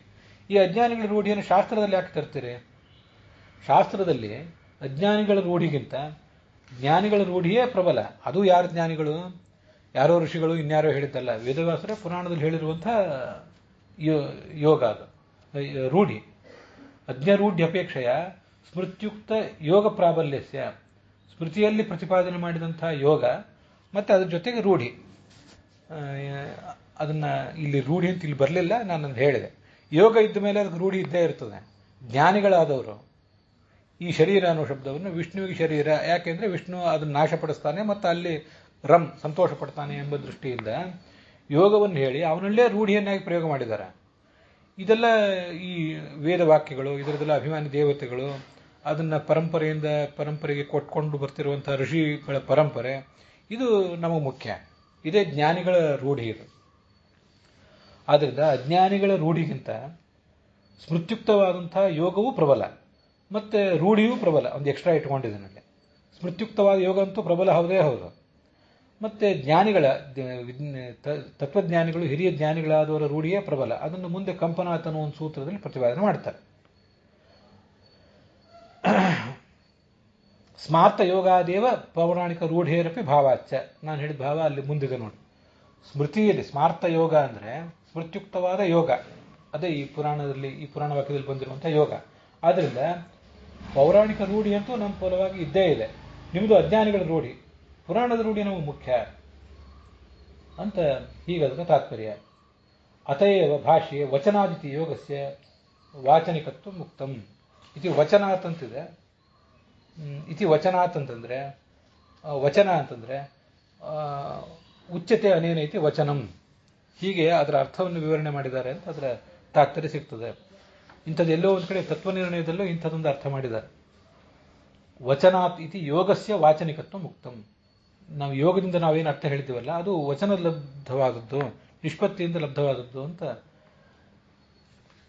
ಈ ಅಜ್ಞಾನಿಗಳ ರೂಢಿಯನ್ನು ಶಾಸ್ತ್ರದಲ್ಲಿ ಯಾಕೆ ತರ್ತೀರಿ? ಶಾಸ್ತ್ರದಲ್ಲಿ ಅಜ್ಞಾನಿಗಳ ರೂಢಿಗಿಂತ ಜ್ಞಾನಿಗಳ ರೂಢಿಯೇ ಪ್ರಬಲ. ಅದು ಯಾರು ಜ್ಞಾನಿಗಳು? ಯಾರೋ ಋಷಿಗಳು, ಇನ್ಯಾರೋ ಹೇಳಿದ್ದಲ್ಲ. ವೇದವ್ಯಾಸರೇ ಪುರಾಣದಲ್ಲಿ ಹೇಳಿರುವಂಥ ಯೋಗ ಅದು ರೂಢಿ. ಅಜ್ಞರೂಢ್ಯಪೇಕ್ಷೆಯ ಸ್ಮೃತ್ಯುಕ್ತ ಯೋಗ ಪ್ರಾಬಲ್ಯಸ್ಯ, ಸ್ಮೃತಿಯಲ್ಲಿ ಪ್ರತಿಪಾದನೆ ಮಾಡಿದಂಥ ಯೋಗ ಮತ್ತು ಅದ್ರ ಜೊತೆಗೆ ರೂಢಿ. ಅದನ್ನ ಇಲ್ಲಿ ರೂಢಿ ಅಂತ ಇಲ್ಲಿ ಬರಲಿಲ್ಲ, ನಾನು ಹೇಳಿದೆ. ಯೋಗ ಇದ್ದ ಮೇಲೆ ಅದಕ್ಕೆ ರೂಢಿ ಇದ್ದೇ ಇರ್ತದೆ. ಜ್ಞಾನಿಗಳಾದವರು ಈ ಶರೀರ ಅನ್ನೋ ಶಬ್ದವನ್ನು ವಿಷ್ಣುವಿಗೆ ಶರೀರ, ಯಾಕೆಂದ್ರೆ ವಿಷ್ಣು ಅದನ್ನು ನಾಶಪಡಿಸ್ತಾನೆ ಮತ್ತು ಅಲ್ಲಿ ಸಂತೋಷ ಪಡ್ತಾನೆ ಎಂಬ ದೃಷ್ಟಿಯಿಂದ ಯೋಗವನ್ನು ಹೇಳಿ ಅವನಲ್ಲೇ ರೂಢಿಯನ್ನಾಗಿ ಪ್ರಯೋಗ ಮಾಡಿದ್ದಾರೆ. ಇದೆಲ್ಲ ಈ ವೇದ ವಾಕ್ಯಗಳು, ಇದರದೆಲ್ಲ ಅಭಿಮಾನಿ ದೇವತೆಗಳು, ಅದನ್ನು ಪರಂಪರೆಗೆ ಕೊಟ್ಕೊಂಡು ಬರ್ತಿರುವಂತಹ ಋಷಿಗಳ ಪರಂಪರೆ, ಇದು ನಮಗೆ ಮುಖ್ಯ. ಇದೇ ಜ್ಞಾನಿಗಳ ರೂಢಿ ಇದು. ಆದ್ದರಿಂದ ಅಜ್ಞಾನಿಗಳ ರೂಢಿಗಿಂತ ಸ್ಮೃತ್ಯುಕ್ತವಾದಂತಹ ಯೋಗವೂ ಪ್ರಬಲ, ಮತ್ತೆ ರೂಢಿಯೂ ಪ್ರಬಲ. ಒಂದು ಎಕ್ಸ್ಟ್ರಾ ಇಟ್ಕೊಂಡಿದ್ದಾನಲ್ಲಿ. ಸ್ಮೃತ್ಯುಕ್ತವಾದ ಯೋಗ ಅಂತೂ ಪ್ರಬಲ ಹೌದೇ ಹೌದು. ಮತ್ತೆ ಜ್ಞಾನಿಗಳ ತತ್ವಜ್ಞಾನಿಗಳು, ಹಿರಿಯ ಜ್ಞಾನಿಗಳಾದವರ ರೂಢಿಯೇ ಪ್ರಬಲ. ಅದನ್ನು ಮುಂದೆ ಕಂಪನಾತ್ ಅನ್ನೋ ಒಂದು ಸೂತ್ರದಲ್ಲಿ ಪ್ರತಿಪಾದನೆ ಮಾಡ್ತಾರೆ. ಸ್ಮಾರ್ತ ಯೋಗಾದೇವ ಪೌರಾಣಿಕ ರೂಢೇರಪಿ ಭಾವಾಚ್ಯ. ನಾನು ಹೇಳಿದ ಭಾವ ಅಲ್ಲಿ ಮುಂದಿದೆ ನೋಡಿ. ಸ್ಮೃತಿಯಲ್ಲಿ ಸ್ಮಾರ್ತ ಯೋಗ ಅಂದರೆ ಸ್ಮೃತ್ಯುಕ್ತವಾದ ಯೋಗ, ಅದೇ ಈ ಪುರಾಣ ವಾಕ್ಯದಲ್ಲಿ ಬಂದಿರುವಂಥ ಯೋಗ. ಆದ್ದರಿಂದ ಪೌರಾಣಿಕ ರೂಢಿ ಅಂತೂ ನಮ್ಮ ಫಲವಾಗಿ ಇದ್ದೇ ಇದೆ. ನಿಮ್ಮದು ಅಜ್ಞಾನಿಗಳ ರೂಢಿ, ಪುರಾಣದ ರೂಢಿ ನಮಗೆ ಮುಖ್ಯ ಅಂತ ಹೀಗದರ ತಾತ್ಪರ್ಯ. ಅತಯೇವ ಭಾಷ್ಯೆ ವಚನಾದಿತಿ ಯೋಗಸ್ಯ ವಾಚನಿಕತ್ವ ಮುಕ್ತಂ ಇತಿ ವಚನಾತ್ ಅಂತಿದೆ. ಇತಿ ವಚನಾತ್ ಅಂತಂದ್ರೆ ವಚನ ಅಂತಂದ್ರೆ ಉಚ್ಯತೆ ಅನೇನ ಇತಿ ವಚನಂ. ಹೀಗೆ ಅದರ ಅರ್ಥವನ್ನು ವಿವರಣೆ ಮಾಡಿದ್ದಾರೆ ಅಂತ ಅದರ ತಾತ್ಪರ್ಯ ಸಿಗ್ತದೆ. ಇಂಥದ್ದು ಎಲ್ಲೋ ಒಂದು ಕಡೆ ತತ್ವನಿರ್ಣಯದಲ್ಲೂ ಇಂಥದ್ದೊಂದು ಅರ್ಥ ಮಾಡಿದ್ದಾರೆ. ವಚನಾತ್ ಇತಿ ಯೋಗಸ್ಯ ವಾಚನಿಕತ್ವ ಮುಕ್ತಂ. ನಾವು ಯೋಗದಿಂದ ನಾವೇನು ಅರ್ಥ ಹೇಳ್ತೀವಲ್ಲ ಅದು ವಚನ ಲಬ್ಧವಾದದ್ದು, ನಿಷ್ಪತ್ತಿಯಿಂದ ಲಬ್ಧವಾದದ್ದು ಅಂತ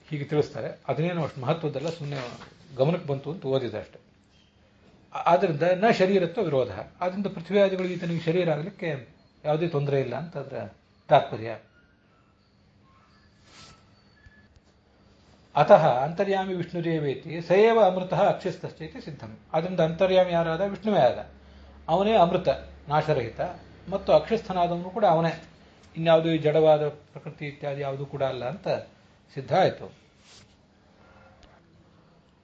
ಹೀಗೆ ತಿಳಿಸ್ತಾರೆ. ಅದನ್ನೇನು ಅಷ್ಟು ಮಹತ್ವದ್ದಲ್ಲ, ಸುಮ್ಮನೆ ಗಮನಕ್ಕೆ ಬಂತು ಅಂತ ಓದಿದೆ ಅಷ್ಟೆ. ಆದ್ದರಿಂದ ನ ಶರೀರತ್ವ ವಿರೋಧ. ಆದ್ದರಿಂದ ಪೃಥ್ವಿಯಾದಿಗಳು ಈತನಿಗೆ ಶರೀರ ಆಗಲಿಕ್ಕೆ ಯಾವುದೇ ತೊಂದರೆ ಇಲ್ಲ ಅಂತ ಅದರ ತಾತ್ಪರ್ಯ. ಅತಃ ಅಂತರ್ಯಾಮಿ ವಿಷ್ಣುರೇವೇತಿ ಸಯೇವ ಅಮೃತ ಅಕ್ಷಿಸ್ತಶ್ಚೈತಿ ಸಿದ್ಧಂ. ಆದ್ದರಿಂದ ಅಂತರ್ಯಾಮಿ ಯಾರಾದ? ವಿಷ್ಣುವೇ ಆದ. ಅವನೇ ಅಮೃತ, ನಾಶರಹಿತ, ಮತ್ತು ಅಕ್ಷಿಸ್ಥನಾದವನು ಕೂಡ ಅವನೇ. ಇನ್ಯಾವುದು ಈ ಜಡವಾದ ಪ್ರಕೃತಿ ಇತ್ಯಾದಿ ಯಾವುದೂ ಕೂಡ ಅಲ್ಲ ಅಂತ ಸಿದ್ಧ ಆಯಿತು.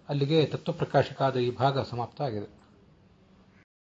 ಅಲ್ಲಿಗೆ ತತ್ವಪ್ರಕಾಶಕಾದ ಈ ಭಾಗ ಸಮಾಪ್ತ ಆಗಿದೆ.